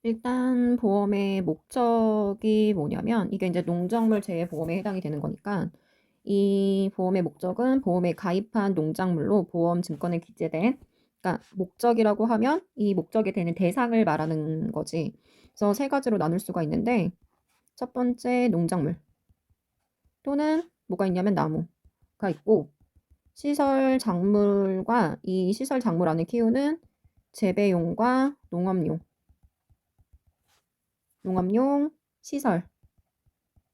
일단 보험의 목적이 뭐냐면 이게 인제 농작물 재해 보험에 해당이 되는 거니까 이 보험의 목적은 보험에 가입한 농작물로 보험 증권에 기재된, 그러니까 목적이라고 하면 이 목적에 되는 대상을 말하는 거지. 그래서 세 가지로 나눌 수가 있는데 첫 번째 농작물 또는 뭐가 있냐면 나무가 있고, 시설 작물과 이 시설 작물 안에 키우는 재배용과 농업용 시설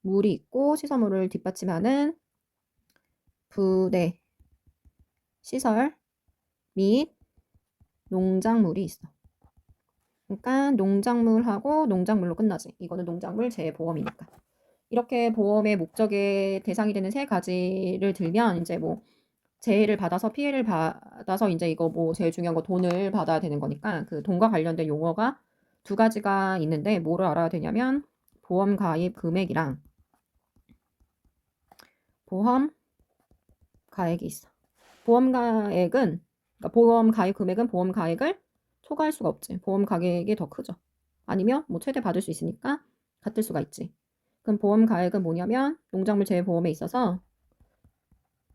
물이 있고 시설물을 뒷받침하는 부대 시설 및 농작물이 있어. 그러니까 농작물하고 농작물로 끝나지. 이거는 농작물 재보험이니까. 이렇게 보험의 목적의 대상이 되는 세 가지를 들면 이제 뭐 재해를 받아서 피해를 받아서 이제 이거 뭐 제일 중요한 거 돈을 받아야 되는 거니까 그 돈과 관련된 용어가 두 가지가 있는데 뭐를 알아야 되냐면 보험 가입 금액이랑 보험 가액이 있어. 보험 가액은, 그러니까 보험 가입 금액은 보험 가액을 초과할 수가 없지. 보험 가격이 더 크죠. 아니면 뭐 최대 받을 수 있으니까 같을 수가 있지. 그럼 보험 가액은 뭐냐면 농작물 재보험에 있어서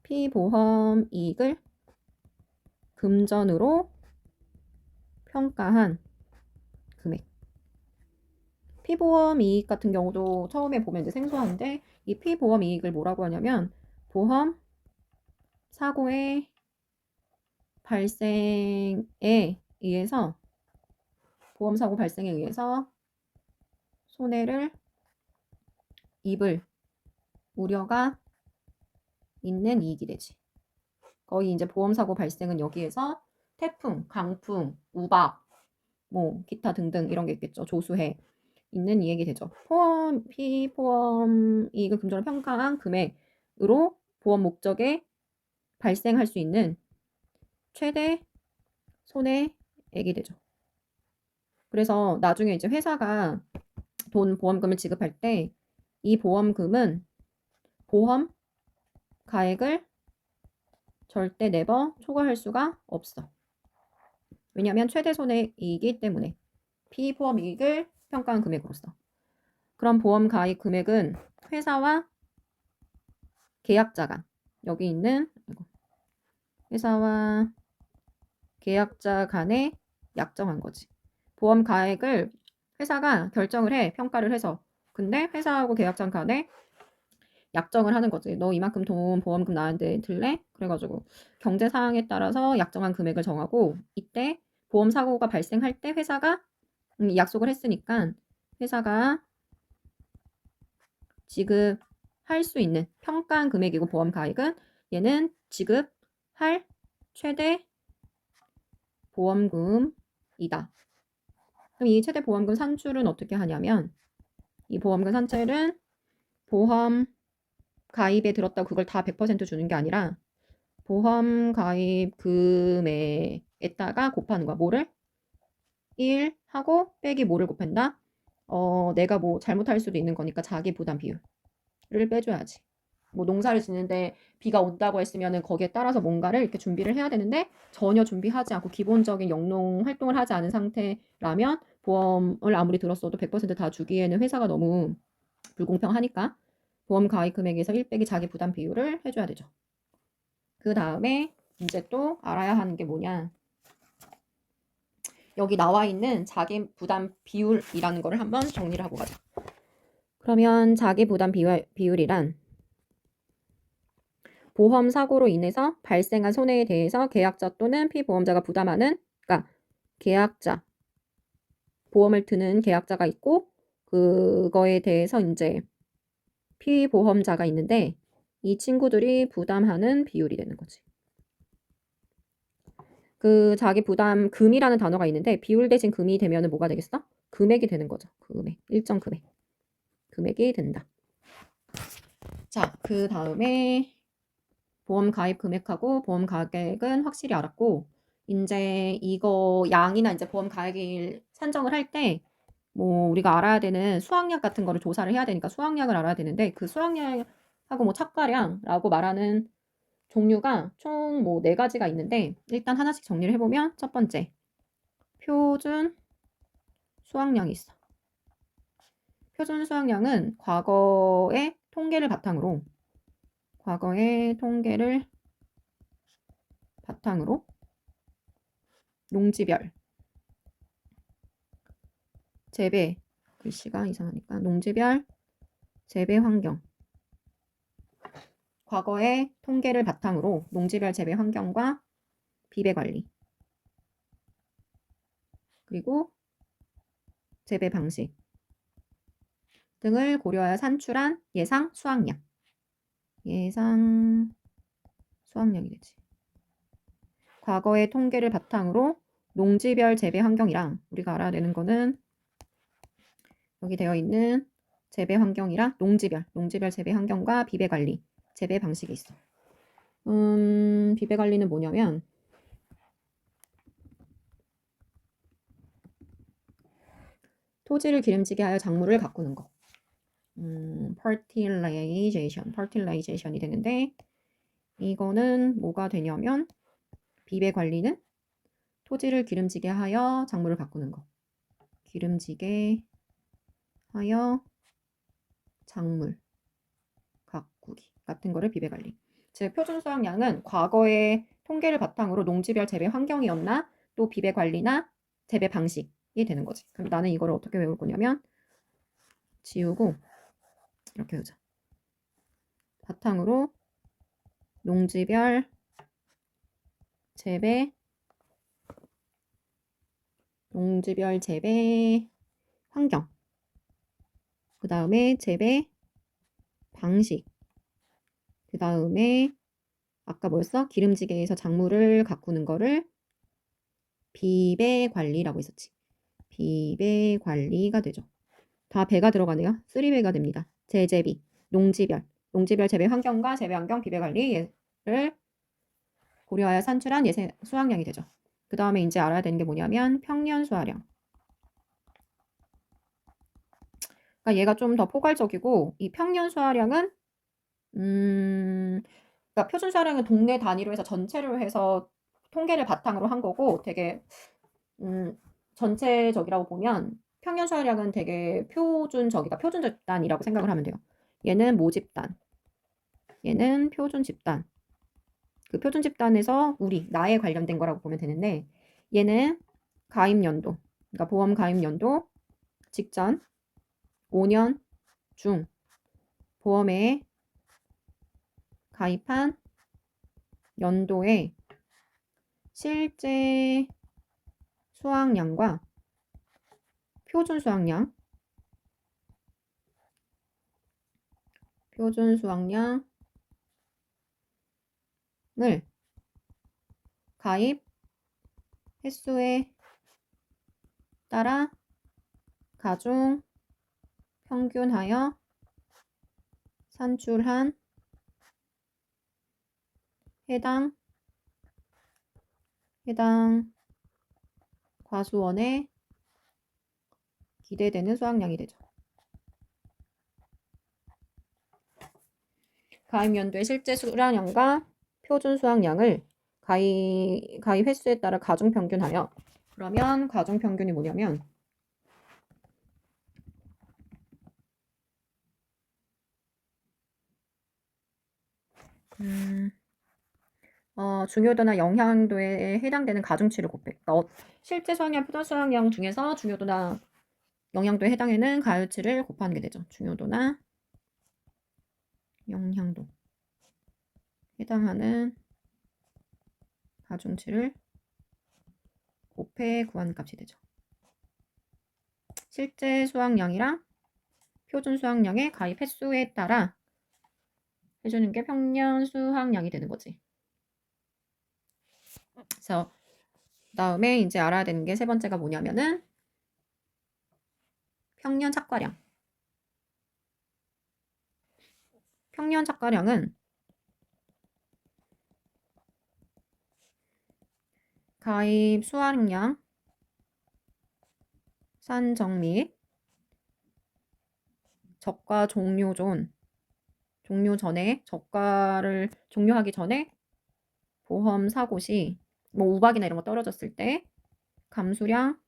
피보험 이익을 금전으로 평가한 금액. 피보험 이익 같은 경우도 처음에 보면 이제 생소한데 이 피보험 이익을 뭐라고 하냐면 보험 사고의 발생에 의해서 보험 사고 발생에 의해서 손해를 입을 우려가 있는 이익이 되지. 거의 이제 보험 사고 발생은 여기에서 태풍, 강풍, 우박, 뭐 기타 등등 이런 게 있겠죠. 조수해 있는 이익이 되죠. 피보험 이익을 금전으로 평가한 금액으로 보험 목적에 발생할 수 있는 최대 손해액이 되죠. 그래서 나중에 이제 회사가 보험금을 지급할 때 이 보험금은 보험 가액을 절대 네버 초과할 수가 없어. 왜냐하면 최대 손해이기 때문에 피보험 이익을 평가한 금액으로서. 그럼 보험 가입 금액은 회사와 계약자 간, 여기 있는 회사와 계약자 간에 약정한 거지. 보험 가액을 회사가 결정을 해, 평가를 해서. 근데 회사하고 계약자 간에 약정을 하는 거지. 너 이만큼 돈 보험금 나한테 들래? 그래가지고 경제 상황에 따라서 약정한 금액을 정하고 이때 보험 사고가 발생할 때 회사가 약속을 했으니까 회사가 지급할 수 있는 평가한 금액이고 보험 가액은 얘는 지급할 최대 보험금이다. 그럼 이 최대 보험금 산출은 어떻게 하냐면 이 보험금 산출은 보험 가입에 들었다고 그걸 다 100% 주는 게 아니라 보험 가입 금액에다가 곱하는 거야. 뭐를? 1 하고 빼기 뭐를 곱한다? 내가 뭐 잘못할 수도 있는 거니까 자기 부담 비율을 빼줘야지. 뭐 농사를 짓는데 비가 온다고 했으면은 거기에 따라서 뭔가를 이렇게 준비를 해야 되는데 전혀 준비하지 않고 기본적인 영농 활동을 하지 않은 상태라면 보험을 아무리 들었어도 100%다 주기에는 회사가 너무 불공평하니까 보험 가입 금액에서 1 빼기 자기 부담 비율을 해줘야 되죠. 그 다음에 이제 또 알아야 하는 게 뭐냐. 여기 나와 있는 자기 부담 비율이라는 거를 한번 정리를 하고 가자. 그러면 자기 부담 비율이란 보험 사고로 인해서 발생한 손해에 대해서 계약자 또는 피보험자가 부담하는, 그러니까 계약자, 보험을 드는 계약자가 있고 그거에 대해서 이제 피보험자가 있는데 이 친구들이 부담하는 비율이 되는 거지. 그 자기 부담금이라는 단어가 있는데 비율 대신 금이 되면은 뭐가 되겠어? 금액이 되는 거죠. 금액, 일정 금액이 된다. 자, 그 다음에 보험 가입 금액하고 보험 가격은 확실히 알았고 이제 이거 양이나 이제 보험 가액을 산정을 할 때 뭐 우리가 알아야 되는 수확량 같은 거를 조사를 해야 되니까 수확량을 알아야 되는데 그 수확량하고 뭐 착과량라고 말하는 종류가 총 뭐 4가지가 있는데 일단 하나씩 정리를 해보면 첫 번째 표준 수확량이 있어. 표준 수확량은 과거의 통계를 바탕으로 농지별 재배, 글씨가 이상하니까 농지별 재배 환경, 과거의 통계를 바탕으로 농지별 재배 환경과 비배 관리, 그리고 재배 방식 등을 고려하여 산출한 예상 수확량이 되지. 과거의 통계를 바탕으로 농지별 재배 환경이랑 우리가 알아야 되는 거는 여기 되어 있는 재배 환경이랑 농지별 재배 환경과 비배 관리, 재배 방식이 있어. 비배 관리는 뭐냐면 토지를 기름지게 하여 작물을 가꾸는 거. fertilization이 되는데 이거는 뭐가 되냐면 비배 관리는 토지를 기름지게 하여 작물을 가꾸는 거. 기름지게 하여 작물 가꾸기 같은 거를 비배 관리. 즉 표준 수확량은 과거의 통계를 바탕으로 농지별 재배 환경이었나 또 비배 관리나 재배 방식이 되는 거지. 그럼 나는 이거를 어떻게 외울 거냐면 지우고 이렇게 외우자. 바탕으로 농지별 재배 환경, 그 다음에 재배 방식, 그 다음에 아까 뭐였어? 기름지게 해서 작물을 가꾸는 거를 비배 관리라고 했었지. 비배 관리가 되죠. 다 배가 들어가네요. 3배가 됩니다. 재재비, 농지별 재배 환경과 재배 환경 비배 관리를 고려하여 산출한 예세 수확량이 되죠. 그 다음에 이제 알아야 되는 게 뭐냐면 평년 수확량. 그러니까 얘가 좀 더 포괄적이고 이 평년 수확량은 그러니까 표준 수확량은 동네 단위로 해서 전체로 해서 통계를 바탕으로 한 거고 되게 전체적이라고 보면 평년 수확량은 되게 표준적이다. 표준 집단이라고 생각을 하면 돼요. 얘는 모집단, 얘는 표준 집단. 그 표준 집단에서 나에 관련된 거라고 보면 되는데 얘는 가입 연도, 그러니까 보험 가입 연도 직전 5년 중 보험에 가입한 연도의 실제 수확량과 표준 수확량을 가입 횟수에 따라 가중 평균하여 산출한 해당 과수원에 기대되는 수확량이 되죠. 가입 연도의 실제 수확량과 표준 수확량을 가입 횟수에 따라 가중 평균하여. 그러면 가중 평균이 뭐냐면 중요도나 영향도에 해당되는 가중치를 곱해. 그러니까 실제 수확량, 표준 수확량 중에서 중요도나 영향도에 해당하는 가중치를 곱하는 게 되죠. 중요도나 영향도 해당하는 가중치를 곱해 구하는 값이 되죠. 실제 수확량이랑 표준 수확량의 가입 횟수에 따라 해주는 게 평년 수확량이 되는 거지. 그래서 다음에 이제 알아야 되는 게 세 번째가 뭐냐면은 평년 착과량. 평년 착과량은 가입 수확량 산정 및 적과 종료 전에 적과를 종료하기 전에 보험 사고 시 뭐 우박이나 이런 거 떨어졌을 때 감수량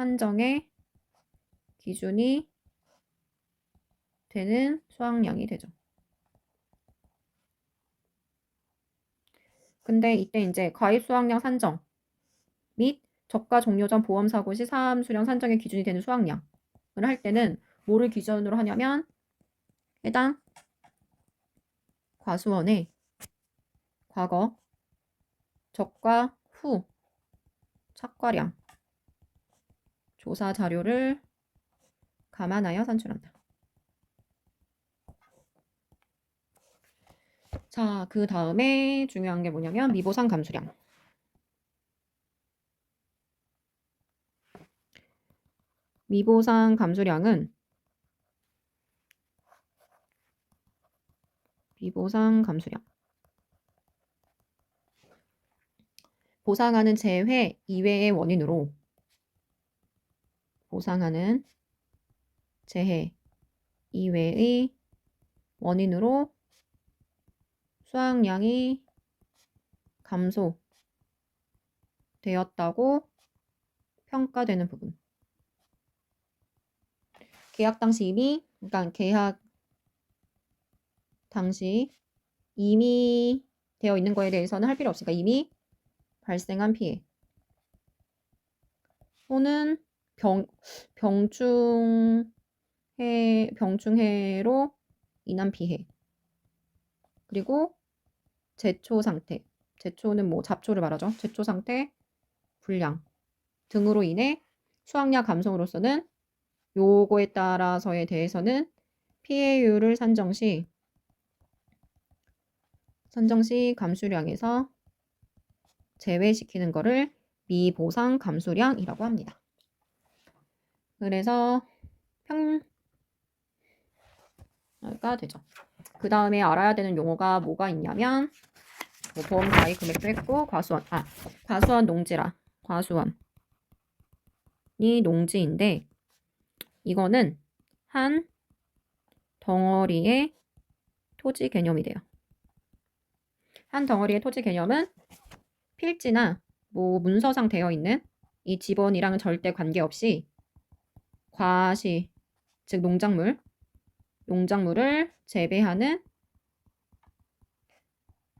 산정의 기준이 되는 수확량이 되죠. 근데 이때 이제 과입 수확량 산정 및 저가 종료 전 보험 사고 시 사암수령 산정의 기준이 되는 수확량을 할 때는 뭐를 기준으로 하냐면 해당 과수원의 과거 적과 후 착과량 조사 자료를 감안하여 산출한다. 자, 그 다음에 중요한 게 뭐냐면 미보상 감수량. 미보상 감수량은 미보상 감수량. 보상하는 재회 이외의 원인으로 보상하는 재해 이외의 원인으로 수확량이 감소되었다고 평가되는 부분. 계약 당시 이미, 그러니까 계약 당시 이미 되어 있는 거에 대해서는 할 필요 없으니까 이미 발생한 피해 또는 병충해로 인한 피해 그리고 제초 상태, 제초는 뭐 잡초를 말하죠. 제초 상태, 불량 등으로 인해 수확량 감소로서는 요거에 따라서에 대해서는 피해율을 산정 시 감수량에서 제외시키는 거를 미보상 감수량이라고 합니다. 그래서 평가 되죠. 그 다음에 알아야 되는 용어가 뭐가 있냐면 뭐 보험 가입 금액도 했고 과수원 농지라 과수원이 농지인데 이거는 한 덩어리의 토지 개념이 돼요. 한 덩어리의 토지 개념은 필지나 뭐 문서상 되어 있는 이 지번이랑은 절대 관계없이 과시, 즉 농작물을 재배하는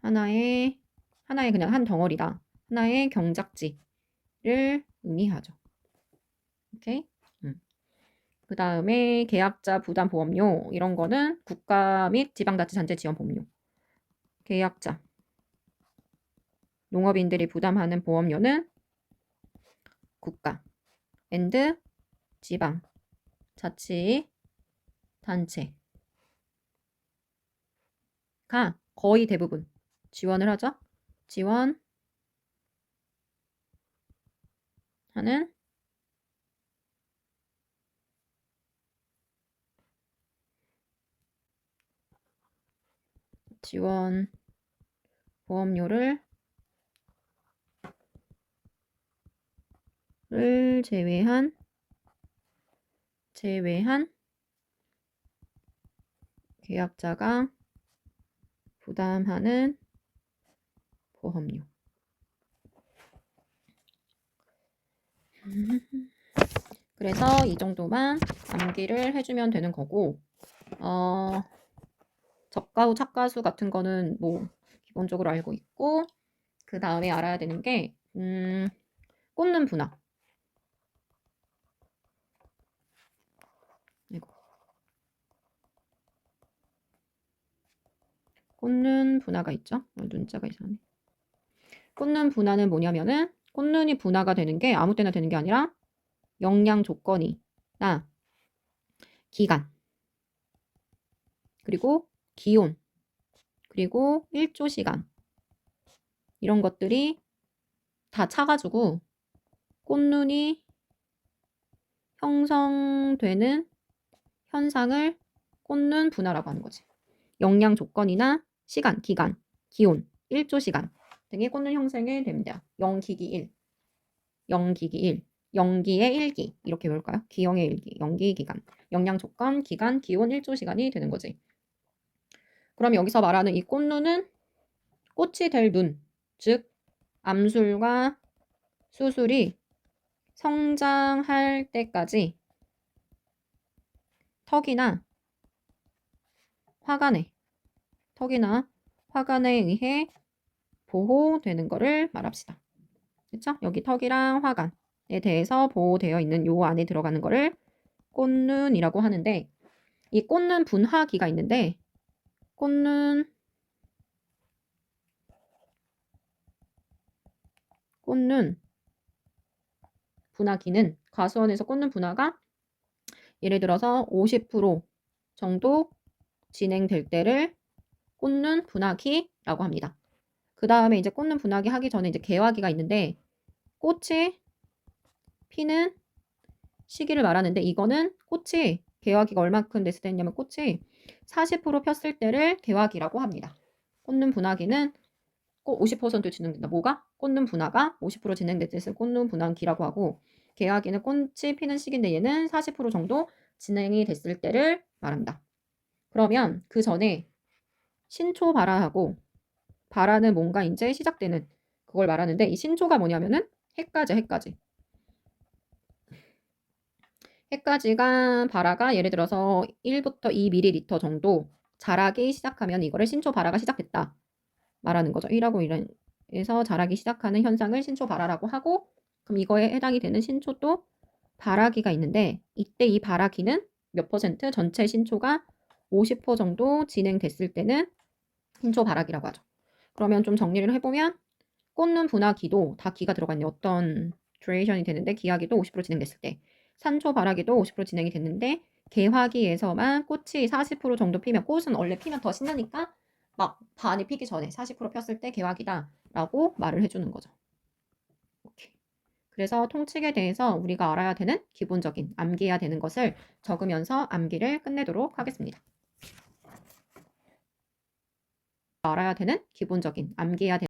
하나의 그냥 한 덩어리다. 하나의 경작지를 의미하죠. 오케이? 그 다음에 계약자 부담 보험료 이런 거는 국가 및 지방자치단체 지원 보험료. 계약자 농업인들이 부담하는 보험료는 국가 앤드 지방 자치 단체가 거의 대부분 지원을 하죠. 지원하는 지원 보험료를 제외한 계약자가 부담하는 보험료. 그래서 이 정도만 암기를 해주면 되는 거고 적가후 착가수 같은 거는 뭐 기본적으로 알고 있고 그 다음에 알아야 되는 게 꽂는 분화. 꽂는 분화가 있죠. 눈자가 이상하네. 꽂는 분화는 뭐냐면은 꽂는이 분화가 되는 게 아무 때나 되는 게 아니라 영양 조건이나 기간 그리고 기온 그리고 일조 시간 이런 것들이 다 차가지고 꽃눈이 형성되는 현상을 꽂는 분화라고 하는 거지. 영양 조건이나 시간, 기간, 기온, 일조 시간 등이 꽂는 형성이 됩니다. 0기기 1, 0기기 1, 0기의 1기 이렇게 외울까요? 기형의 1기, 0기 기간, 영양 조건, 기간, 기온, 일조 시간이 되는 거지. 그럼 여기서 말하는 이 꽃눈은 꽃이 될 눈, 즉 암술과 수술이 성장할 때까지 턱이나 화관에 의해 보호되는 거를 말합시다. 그쵸? 여기 턱이랑 화관에 대해서 보호되어 있는 요 안에 들어가는 거를 꽃눈이라고 하는데, 이 꽃눈 분화기가 있는데, 꽃눈 분화기는 과수원에서 꽃눈 분화가 예를 들어서 50% 정도 진행될 때를 꽃눈 분화기라고 합니다. 그 다음에 이제 꽃눈 분화기 하기 전에 이제 개화기가 있는데, 꽃이 피는 시기를 말하는데, 이거는 꽃이 개화기가 얼마큼 됐을 때냐면 꽃이 40% 폈을 때를 개화기라고 합니다. 꽃눈 분화기는 꼭 50% 진행된다. 뭐가? 꽃눈 분화가 50% 진행될 때를 꽃눈 분화기라고 하고, 개화기는 꽃이 피는 시기인데 얘는 40% 정도 진행이 됐을 때를 말합니다. 그러면 그 전에 신초 발화하고, 발화는 뭔가 이제 시작되는 그걸 말하는데, 이 신초가 뭐냐면은 해까지가 발화가 예를 들어서 1부터 2ml 정도 자라기 시작하면 이거를 신초 발화가 시작됐다 말하는 거죠. 1하고 1에서 자라기 시작하는 현상을 신초 발화라고 하고, 그럼 이거에 해당이 되는 신초도 발화기가 있는데, 이때 이 발화기는 몇 퍼센트? 전체 신초가 50% 정도 진행됐을 때는 신초 발화기라고 하죠. 그러면 좀 정리를 해보면, 꽃눈 분화기도 다 기가 들어가 있는 어떤 듀레이션이 되는데, 기화기도 50% 진행됐을 때, 산초 발화기도 50% 진행이 됐는데, 개화기에서만 꽃이 40% 정도 피면, 꽃은 원래 피면 더 신나니까 막 반이 피기 전에 40% 폈을 때 개화기다라고 말을 해주는 거죠. 오케이. 그래서 통칙에 대해서 우리가 알아야 되는 기본적인 암기해야 되는 것을 적으면서 암기를 끝내도록 하겠습니다. 알아야 되는 기본적인 암기해야 되는